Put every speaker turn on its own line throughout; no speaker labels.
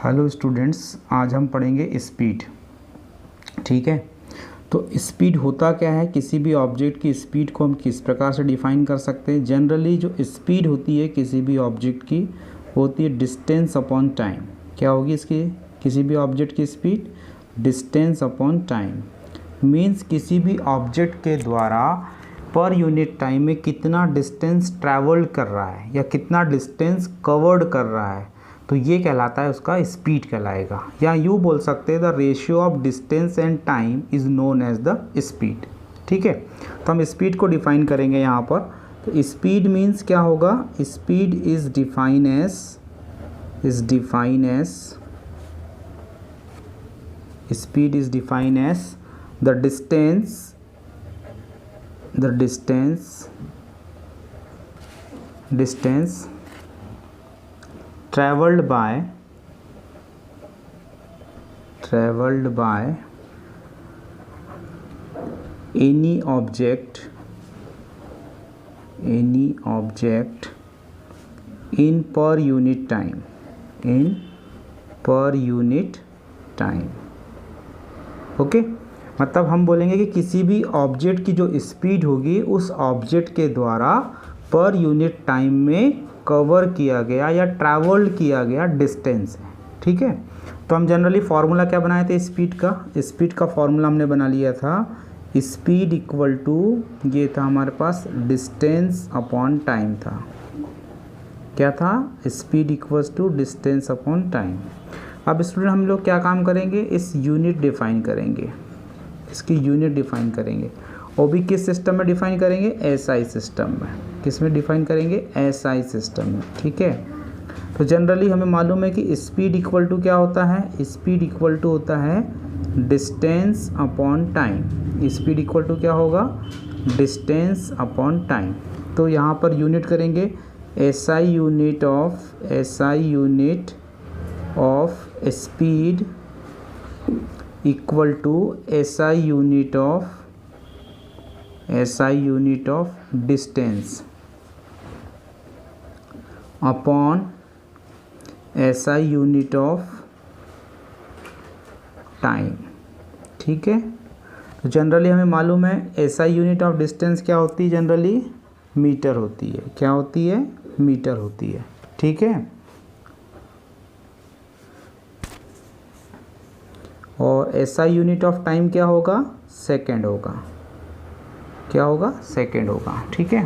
Hello students, आज हम पढ़ेंगे स्पीड। ठीक है, तो स्पीड होता क्या है, किसी भी ऑब्जेक्ट की स्पीड को हम किस प्रकार से डिफ़ाइन कर सकते हैं। जनरली जो स्पीड होती है किसी भी ऑब्जेक्ट की होती है डिस्टेंस अपॉन टाइम। क्या होगी इसकी, किसी भी ऑब्जेक्ट की speed distance upon time. Means किसी भी ऑब्जेक्ट के द्वारा पर यूनिट टाइम में कितना डिस्टेंस ट्रैवल्ड कर रहा है या कितना डिस्टेंस कवर्ड कर रहा है, तो ये कहलाता है, उसका स्पीड कहलाएगा। या यूँ बोल सकते हैं the ratio of distance and time is known as the speed. ठीक है, तो हम स्पीड को डिफाइन करेंगे यहाँ पर। तो स्पीड मीन्स क्या होगा, speed is define as speed is define as the distance traveled by any object in per unit time okay. मतलब हम बोलेंगे कि किसी भी ऑब्जेक्ट की जो स्पीड होगी उस ऑब्जेक्ट के द्वारा पर यूनिट टाइम में कवर किया गया या ट्रैवल्ड किया गया डिस्टेंस है। ठीक है, तो हम जनरली फार्मूला क्या बनाए थे स्पीड का फार्मूला हमने बना लिया था, स्पीड इक्वल टू, ये था हमारे पास डिस्टेंस अपॉन टाइम था। क्या था, speed equals to distance upon time. अब स्टूडेंट हम लोग क्या काम करेंगे, इस यूनिट डिफाइन करेंगे, इसकी यूनिट डिफाइन करेंगे। और भी किस सिस्टम में डिफाइन करेंगे, एसआई सिस्टम में। किस में डिफाइन करेंगे, एसआई सिस्टम में। ठीक है, तो जनरली हमें मालूम है कि स्पीड इक्वल टू क्या होता है, स्पीड इक्वल टू होता है distance upon time. Speed equal to क्या होगा, डिस्टेंस अपॉन टाइम। तो यहाँ पर यूनिट करेंगे SI unit of speed equal to SI unit of distance upon SI unit of time. ठीक है, तो जनरली हमें मालूम है एसआई यूनिट ऑफ डिस्टेंस क्या होती है, जनरली मीटर होती है। क्या होती है, मीटर होती है। ठीक है, और एसआई यूनिट ऑफ टाइम क्या होगा, सेकेंड होगा। क्या होगा, सेकेंड होगा। ठीक है,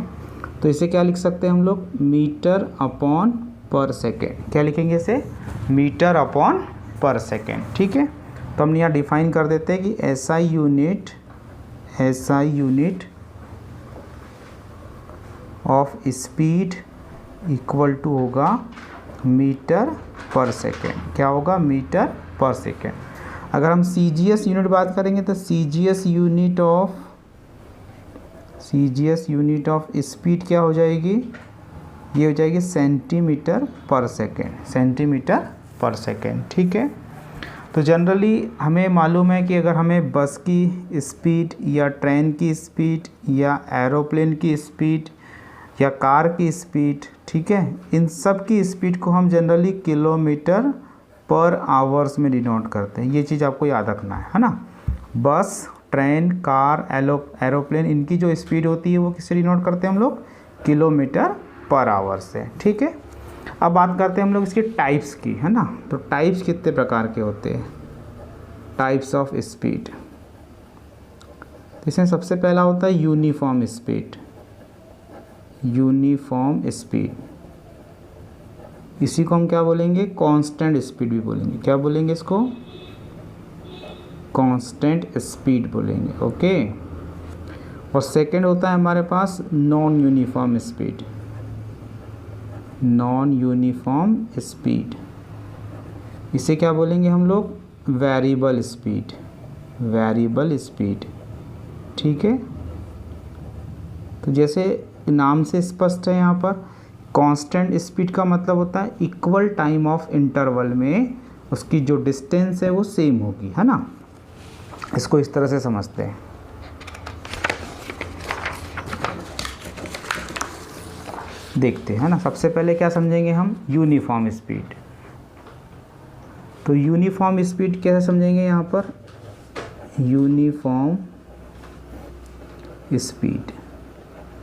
तो इसे क्या लिख सकते हैं हम लोग, मीटर अपॉन पर सेकेंड। क्या लिखेंगे इसे, मीटर अपॉन पर सेकेंड। ठीक है, तो हम यहाँ डिफाइन कर देते हैं कि SI unit of speed equal to होगा मीटर पर सेकेंड। क्या होगा, मीटर पर सेकेंड। अगर हम सीजीएस यूनिट बात करेंगे तो सीजीएस यूनिट ऑफ स्पीड क्या हो जाएगी, ये हो जाएगी सेंटीमीटर पर सेकेंड। ठीक है, तो जनरली हमें मालूम है कि अगर हमें बस की स्पीड या ट्रेन की स्पीड या एरोप्लेन की स्पीड या कार की स्पीड, ठीक है, इन सब की स्पीड को हम जनरली किलोमीटर पर आवर्स में डिनोट करते हैं। ये चीज़ आपको याद रखना है ना। बस, ट्रेन, कार, एरोप्लेन, इनकी जो स्पीड होती है वो किससे डिनोट करते हैं हम लोग, किलोमीटर पर आवर से। ठीक है, अब बात करते हैं हम लोग इसकी टाइप्स की, है ना। तो टाइप्स कितने प्रकार के होते हैं, टाइप्स ऑफ स्पीड। इसमें सबसे पहला होता है यूनिफॉर्म स्पीड। इसी को हम क्या बोलेंगे, कांस्टेंट स्पीड भी बोलेंगे। क्या बोलेंगे इसको, कांस्टेंट स्पीड बोलेंगे। ओके, और सेकंड होता है हमारे पास नॉन यूनिफॉर्म स्पीड। इसे क्या बोलेंगे हम लोग, वेरिएबल स्पीड। ठीक है, तो जैसे नाम से स्पष्ट है यहाँ पर, कांस्टेंट स्पीड का मतलब होता है इक्वल टाइम ऑफ इंटरवल में उसकी जो डिस्टेंस है वो सेम होगी, है ना। इसको इस तरह से समझते हैं। देखते हैं ना। सबसे पहले क्या समझेंगे हम, यूनिफॉर्म स्पीड। तो यूनिफॉर्म स्पीड कैसे समझेंगे यहाँ पर, यूनिफॉर्म स्पीड,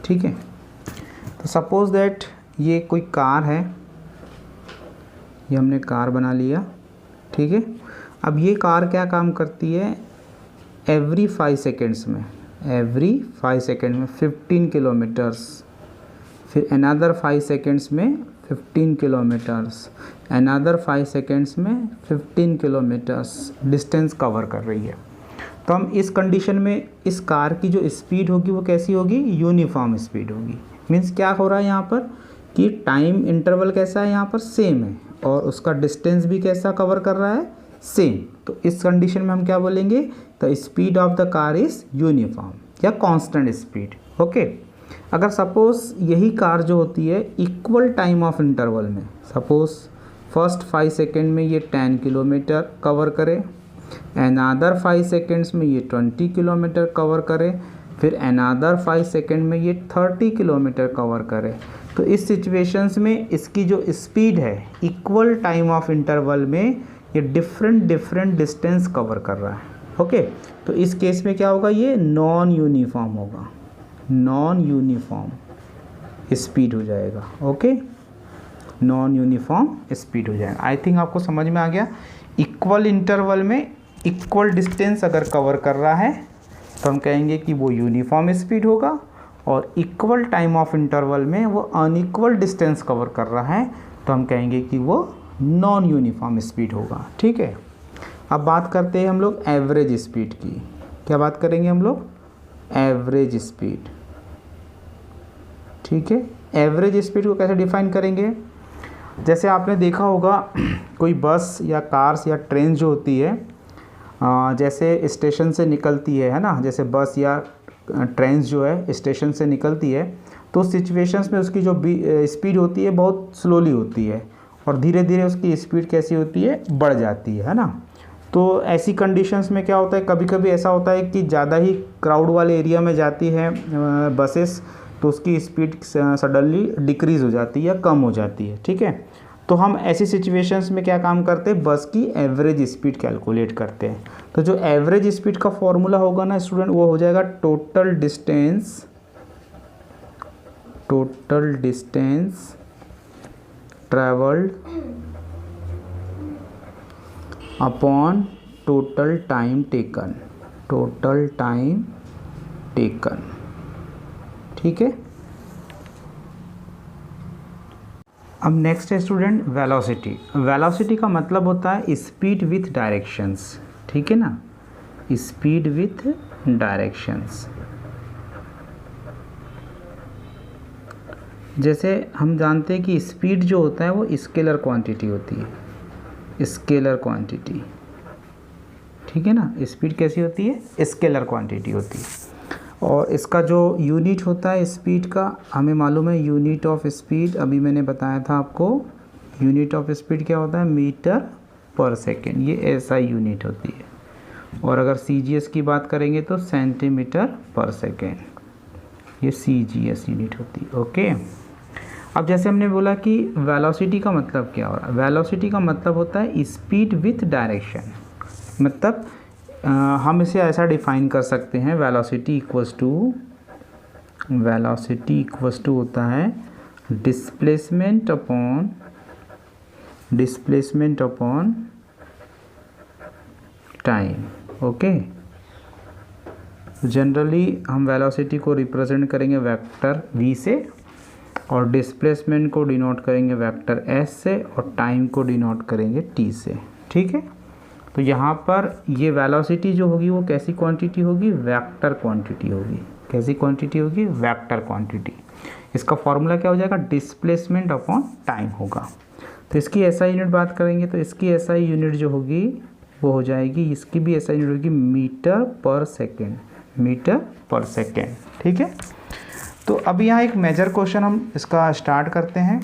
ठीक है। तो सपोज दैट ये कोई कार है, ये हमने कार बना लिया, ठीक है। अब ये कार क्या काम करती है, एवरी 5 सेकेंड्स में, एवरी 5 सेकेंड में 15 किलोमीटर्स, फिर अनदर 5 सेकेंड्स में 15 किलोमीटर्स, अनदर 5 सेकेंड्स में 15 किलोमीटर्स डिस्टेंस कवर कर रही है। तो हम इस कंडीशन में इस कार की जो स्पीड होगी वो कैसी होगी, यूनिफॉर्म स्पीड होगी। मीन्स क्या हो रहा है यहाँ पर कि टाइम इंटरवल कैसा है, यहाँ पर सेम है, और उसका डिस्टेंस भी कैसा कवर कर रहा है, सेम। तो इस कंडीशन में हम क्या बोलेंगे, the speed of the car is uniform या कांस्टेंट स्पीड, ओके। अगर सपोज यही कार जो होती है इक्वल टाइम ऑफ इंटरवल में, सपोज फर्स्ट 5 सेकेंड में ये 10 किलोमीटर कवर करे, अनदर 5 सेकेंड्स में ये 20 किलोमीटर कवर करे, फिर अनदर 5 सेकेंड में ये 30 किलोमीटर कवर करे, तो इस सिचुएशंस में इसकी जो स्पीड है इक्वल टाइम ऑफ इंटरवल में ये डिफरेंट डिस्टेंस कवर कर रहा है, ओके। तो इस केस में क्या होगा, ये नॉन यूनिफॉर्म होगा, नॉन यूनिफॉर्म स्पीड हो जाएगा, ओके, नॉन यूनिफॉर्म स्पीड हो जाएगा। आई थिंक आपको समझ में आ गया। इक्वल इंटरवल में इक्वल डिस्टेंस अगर कवर कर रहा है तो हम कहेंगे कि वो यूनिफॉर्म स्पीड होगा, और इक्वल टाइम ऑफ इंटरवल में वो अनइक्वल डिस्टेंस कवर कर रहा है तो हम कहेंगे कि वो नॉन यूनिफॉर्म स्पीड होगा, ठीक है। अब बात करते हैं हम लोग एवरेज स्पीड की। क्या बात करेंगे हम लोग, एवरेज स्पीड, ठीक है। एवरेज स्पीड को कैसे डिफाइन करेंगे, जैसे आपने देखा होगा कोई बस या कार्स या ट्रेन जो होती है, जैसे स्टेशन से निकलती है ना, जैसे बस या ट्रेन जो है स्टेशन से निकलती है, तो सिचुएशंस में उसकी जो स्पीड होती है बहुत स्लोली होती है, और धीरे धीरे उसकी स्पीड कैसी होती है, बढ़ जाती है ना। तो ऐसी कंडीशंस में क्या होता है, कभी कभी ऐसा होता है कि ज़्यादा ही क्राउड वाले एरिया में जाती है बसेस, तो उसकी स्पीड सडनली डिक्रीज़ हो जाती है या कम हो जाती है, ठीक है। तो हम ऐसी सिचुएशंस में क्या काम करते हैं, बस की एवरेज स्पीड कैलकुलेट करते हैं। तो जो एवरेज स्पीड का फॉर्मूला होगा ना स्टूडेंट, वो हो जाएगा total distance travelled upon total time taken, ठीक है। अब नेक्स्ट है स्टूडेंट वेलोसिटी। वेलोसिटी का मतलब होता है स्पीड विथ डायरेक्शंस, ठीक है ना, स्पीड विथ डायरेक्शंस। जैसे हम जानते हैं कि स्पीड जो होता है वो स्केलर क्वांटिटी होती है, स्केलर क्वांटिटी, ठीक है ना। स्पीड कैसी होती है, स्केलर क्वांटिटी होती है, और इसका जो यूनिट होता है स्पीड का, हमें मालूम है यूनिट ऑफ स्पीड, अभी मैंने बताया था आपको यूनिट ऑफ स्पीड क्या होता है, मीटर पर सेकेंड, ये ऐसा यूनिट होती है। और अगर CGS की बात करेंगे तो सेंटीमीटर पर सेकेंड, ये CGS यूनिट होती है, ओके। अब जैसे हमने बोला कि वेलोसिटी का मतलब क्या हो रहा है, वेलोसिटी का मतलब होता है स्पीड विथ डायरेक्शन। मतलब हम इसे ऐसा डिफाइन कर सकते हैं, वेलोसिटी इक्वल्स टू होता है displacement upon time, okay. Generally हम वेलोसिटी को रिप्रेजेंट करेंगे वेक्टर v से, और डिस्प्लेसमेंट को डिनोट करेंगे वेक्टर s से, और टाइम को डिनोट करेंगे t से, ठीक है। तो यहाँ पर ये वेलोसिटी जो होगी वो कैसी क्वांटिटी होगी, वेक्टर क्वांटिटी होगी। कैसी क्वांटिटी होगी, वेक्टर क्वांटिटी। इसका फॉर्मूला क्या हो जाएगा, डिस्प्लेसमेंट अपॉन टाइम होगा। तो इसकी SI यूनिट बात करेंगे तो इसकी SI यूनिट जो होगी वो हो जाएगी, इसकी भी SI यूनिट होगी मीटर पर सेकेंड, ठीक है। तो अब यहाँ एक मेजर क्वेश्चन हम इसका स्टार्ट करते हैं।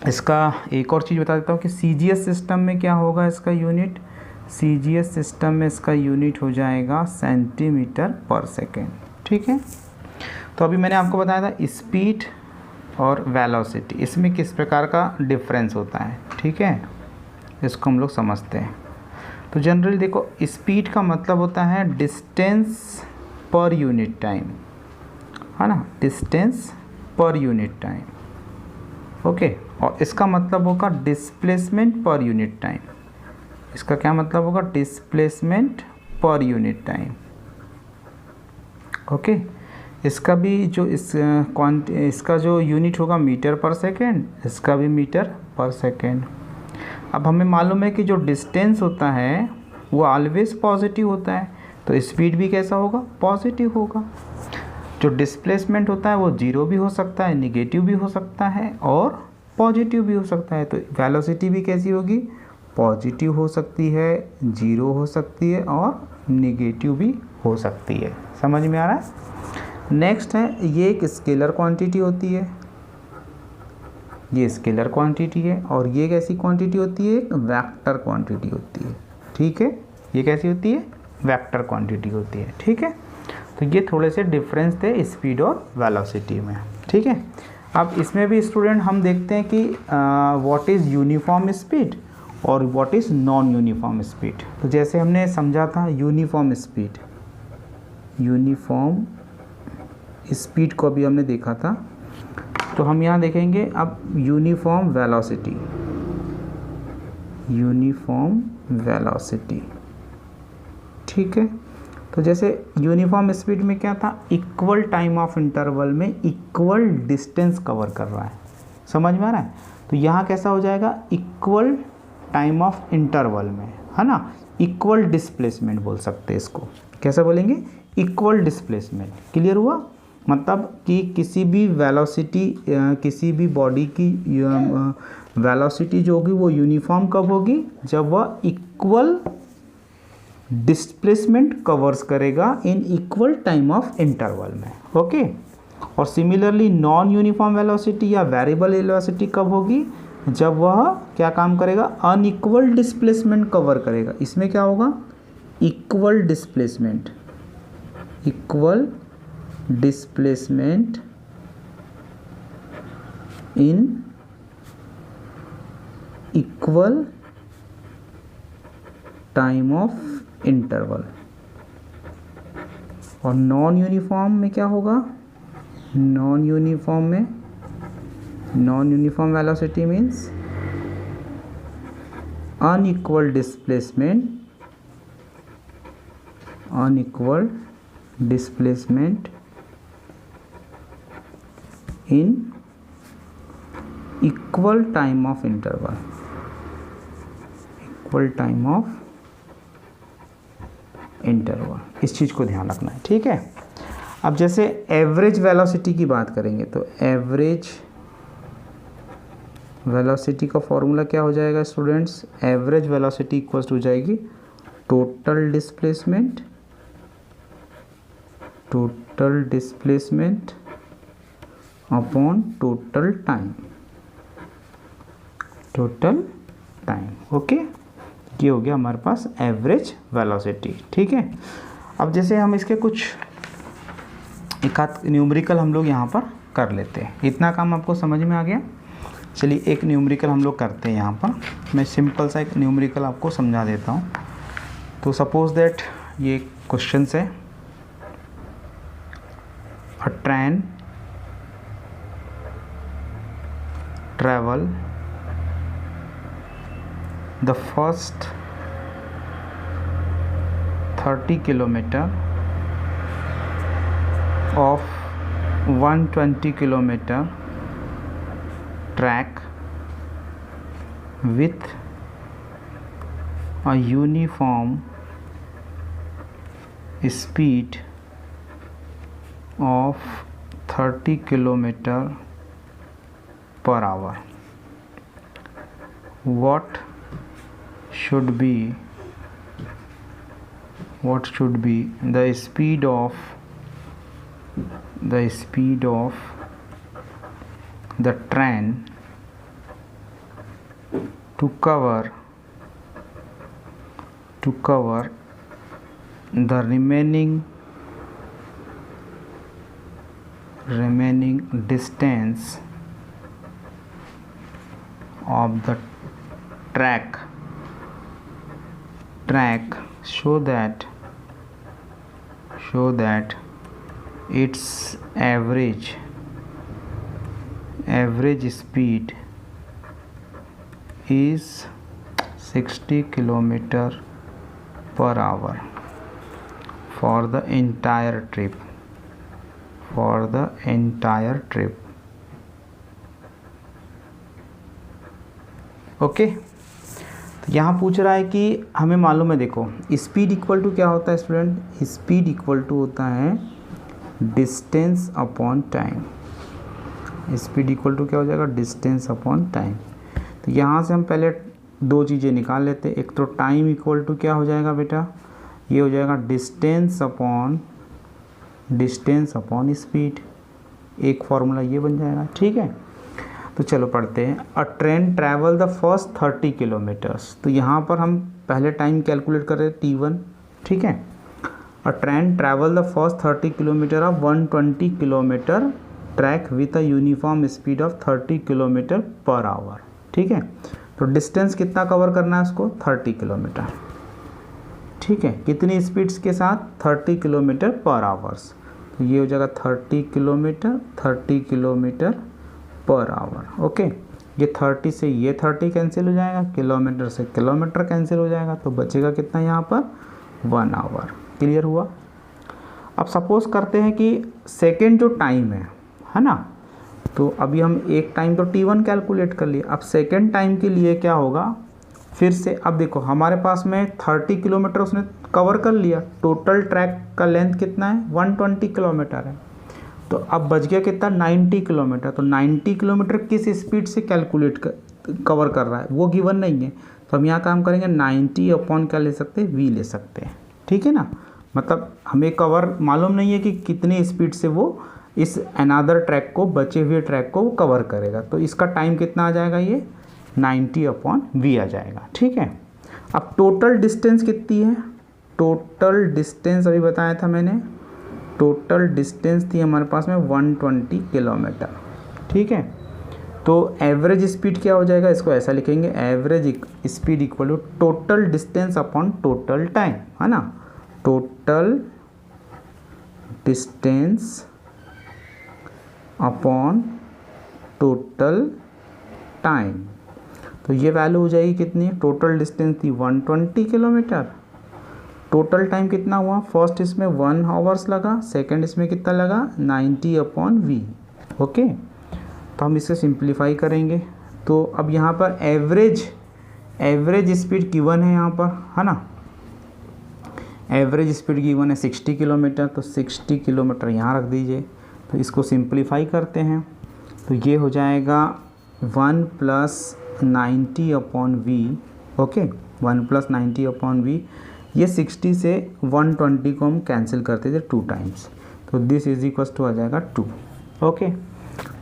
इसका एक और चीज़ बता देता हूँ कि CGS सिस्टम में क्या होगा इसका यूनिट, CGS सिस्टम में इसका यूनिट हो जाएगा सेंटीमीटर पर सेकेंड, ठीक है। तो अभी मैंने आपको बताया था स्पीड और वेलोसिटी, इसमें किस प्रकार का डिफरेंस होता है, ठीक है। इसको हम लोग समझते हैं। तो जनरली देखो, स्पीड का मतलब होता है डिस्टेंस पर यूनिट टाइम, है ना, distance per unit time, okay. और इसका मतलब होगा डिस्प्लेसमेंट पर यूनिट टाइम। इसका क्या मतलब होगा? Displacement per unit time, okay. इसका भी जो इसका जो यूनिट होगा मीटर पर सेकेंड, इसका भी मीटर पर सेकेंड। अब हमें मालूम है कि जो डिस्टेंस होता है वो ऑलवेज पॉजिटिव होता है, तो स्पीड भी कैसा होगा? पॉजिटिव होगा। जो डिस्प्लेसमेंट होता है वो जीरो भी हो सकता है, निगेटिव भी हो सकता है और पॉजिटिव भी हो सकता है। तो वेलोसिटी भी कैसी होगी? पॉजिटिव हो सकती है, जीरो हो सकती है और निगेटिव भी हो सकती है। समझ में आ रहा है? नेक्स्ट है, ये एक स्केलर क्वांटिटी होती है, ये स्केलर क्वांटिटी है, और ये कैसी क्वांटिटी होती है? एक वेक्टर क्वांटिटी होती है, ठीक है। ये कैसी होती है? वेक्टर क्वांटिटी होती है, ठीक है। तो ये थोड़े से डिफरेंस थे स्पीड और वेलोसिटी में, ठीक है। अब इसमें भी स्टूडेंट हम देखते हैं कि व्हाट इज़ यूनिफॉर्म स्पीड और what is non uniform speed. तो जैसे हमने समझा था यूनिफॉर्म स्पीड, यूनिफॉर्म स्पीड को भी हमने देखा था। तो हम यहाँ देखेंगे अब यूनिफॉर्म वेलोसिटी, यूनिफॉर्म वेलोसिटी, ठीक है। तो जैसे यूनिफॉर्म स्पीड में क्या था? इक्वल टाइम ऑफ इंटरवल में इक्वल डिस्टेंस कवर कर रहा है। समझ में आ रहा है? तो यहाँ कैसा हो जाएगा? इक्वल टाइम ऑफ इंटरवल में, है ना, इक्वल डिस्प्लेसमेंट बोल सकते हैं इसको। कैसे बोलेंगे? Equal displacement. क्लियर हुआ? मतलब कि किसी भी वेलोसिटी, किसी भी बॉडी की वेलोसिटी जो होगी वो यूनिफॉर्म कब होगी? जब वह इक्वल डिस्प्लेसमेंट कवर्स करेगा in equal time of interval में, ओके। और सिमिलरली नॉन यूनिफॉर्म वेलोसिटी या वेरिएबल वेलोसिटी कब होगी? जब वह क्या काम करेगा? अनइक्वल डिस्प्लेसमेंट कवर करेगा। इसमें क्या होगा? Equal displacement, equal displacement in equal time of interval. और नॉन यूनिफॉर्म में क्या होगा? नॉन यूनिफॉर्म में, non uniform velocity means unequal displacement, unequal displacement in equal time of interval, equal time of interval. इस चीज़ को ध्यान रखना है, ठीक है। अब जैसे एवरेज वेलोसिटी की बात करेंगे तो एवरेज वेलोसिटी का फॉर्मूला क्या हो जाएगा स्टूडेंट्स? एवरेज वेलोसिटी इक्वल्स हो जाएगी total displacement, total displacement upon total time, total time, okay. ये हो गया हमारे पास एवरेज वेलोसिटी, ठीक है। अब जैसे हम इसके कुछ एक आध न्यूमेरिकल हम लोग यहाँ पर कर लेते हैं। इतना काम आपको समझ में आ गया? चलिए एक न्यूमेरिकल हम लोग करते हैं यहाँ पर। मैं सिंपल सा एक न्यूमेरिकल आपको समझा देता हूँ। तो सपोज दैट ये क्वेश्चन है, अ train travel the first 30 kilometer of 120 kilometer track with a uniform speed of 30 kilometer per hour. What should be the speed of the train to cover the remaining distance of the track track show that its average speed is 60 kilometer per hour for the entire trip. Okay, तो यहाँ पूछ रहा है कि हमें मालूम है, देखो स्पीड इक्वल टू क्या होता है स्टूडेंट, स्पीड इक्वल टू होता है distance upon time. Speed equal to क्या हो जाएगा, डिस्टेंस अपॉन टाइम। तो यहाँ से हम पहले दो चीज़ें निकाल लेते हैं। एक तो टाइम इक्वल टू क्या हो जाएगा बेटा, ये हो जाएगा डिस्टेंस अपॉन स्पीड, एक फॉर्मूला ये बन जाएगा। ठीक है, तो चलो पढ़ते हैं। अ train travel the first 30 kilometres, तो यहाँ पर हम पहले टाइम कैलकुलेट कर रहे हैं T1। ठीक है, अ train travel the first 30 kilometre of 120 kilometre track with a uniform speed of 30 kilometre per hour. ठीक है, तो डिस्टेंस कितना कवर करना है उसको, 30 किलोमीटर। ठीक है, कितनी स्पीड्स के साथ, 30 किलोमीटर पर आवर्स। तो ये हो जाएगा 30 किलोमीटर पर आवर। ओके, ये 30 से ये 30 कैंसिल हो जाएगा, किलोमीटर से किलोमीटर कैंसिल हो जाएगा, तो बचेगा कितना यहाँ पर, 1 आवर। क्लियर हुआ। अब सपोज करते हैं कि सेकेंड जो टाइम है ना, तो अभी हम एक टाइम तो T1 कैलकुलेट कर लिए। अब सेकेंड टाइम के लिए क्या होगा, फिर से अब देखो हमारे पास में 30 किलोमीटर उसने कवर कर लिया, टोटल ट्रैक का लेंथ कितना है, 120 किलोमीटर है। तो अब बच गया कितना, 90 किलोमीटर। तो 90 किलोमीटर किस स्पीड से कवर कर रहा है वो गिवन नहीं है, तो हम यहाँ काम करेंगे 90 अपॉन क्या ले सकते हैं, V ले सकते हैं। ठीक है ना, मतलब हमें कवर मालूम नहीं है कि कितनी स्पीड से वो इस अनदर ट्रैक को, बचे हुए ट्रैक को वो कवर करेगा। तो इसका टाइम कितना आ जाएगा, ये 90 अपॉन V आ जाएगा। ठीक है, अब टोटल डिस्टेंस कितनी है, टोटल डिस्टेंस अभी बताया था मैंने, टोटल डिस्टेंस थी हमारे पास में 120 किलोमीटर। ठीक है, तो एवरेज स्पीड क्या हो जाएगा, इसको ऐसा लिखेंगे, average speed equal to total distance upon total time, है ना, total distance upon total time. तो ये वैल्यू हो जाएगी कितनी, टोटल डिस्टेंस थी 120 किलोमीटर, टोटल टाइम कितना हुआ, फर्स्ट इसमें 1 आवर्स लगा, सेकंड इसमें कितना लगा, 90 अपॉन V। ओके, तो हम इसे सिंप्लीफाई करेंगे। तो अब यहाँ पर एवरेज स्पीड गिवन है यहाँ पर, है ना, एवरेज स्पीड गिवन है 60 किलोमीटर, तो 60 किलोमीटर यहाँ रख दीजिए। तो इसको सिंप्लीफाई करते हैं, तो ये हो जाएगा 1 + 90 upon V। Okay, 1 + 90 upon V। ये 60 से 120 को हम कैंसिल करते थे 2 टाइम्स, तो दिस इज इक्वल टू आ जाएगा 2। Okay,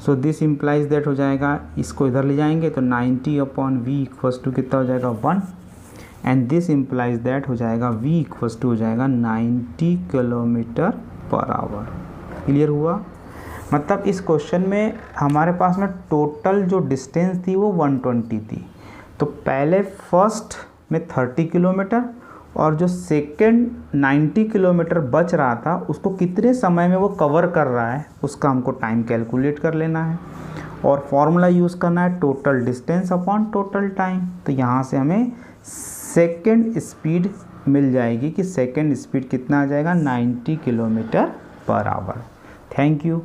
so this implies that हो जाएगा, इसको इधर ले जाएंगे तो 90 अपॉन V इक्वल टू कितना हो जाएगा, 1, एंड दिस इम्प्लाइज दैट हो जाएगा V इक्वल टू हो जाएगा 90 किलोमीटर पर आवर। क्लियर हुआ। मतलब इस क्वेश्चन में हमारे पास में टोटल जो डिस्टेंस थी वो 120 थी, तो पहले फर्स्ट में 30 किलोमीटर और जो सेकेंड 90 किलोमीटर बच रहा था उसको कितने समय में वो कवर कर रहा है उसका हमको टाइम कैलकुलेट कर लेना है, और फॉर्मूला यूज़ करना है total distance upon total time. तो यहाँ से हमें सेकेंड स्पीड मिल जाएगी कि सेकेंड स्पीड कितना आ जाएगा, 90 kilometre per hour. Thank you.